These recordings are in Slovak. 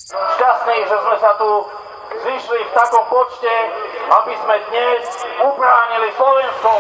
Šťastní, že sme sa tu zišli v takom počte, aby sme dnes ubránili Slovensko.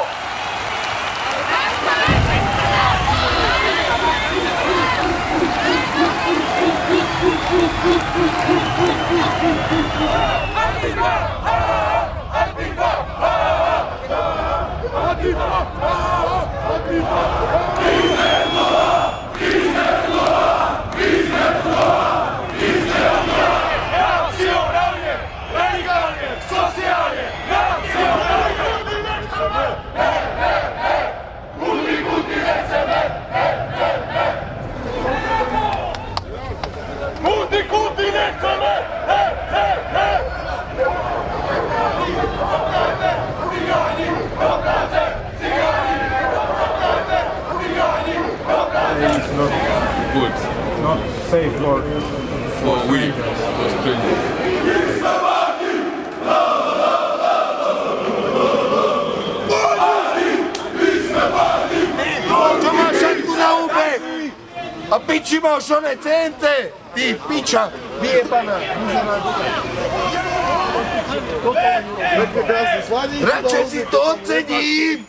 It's not good. Not safe for we Australians. Čo máš všetku na úbe? A piči máš one cente? Ty piča, vyjebaná. Radšej si to odsedím!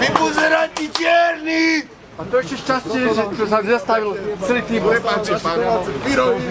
Vybuzeráti čierni! A to ešte šťastie, že sa nezastavil celý tým. Prepáčte, pán. Vyrobí.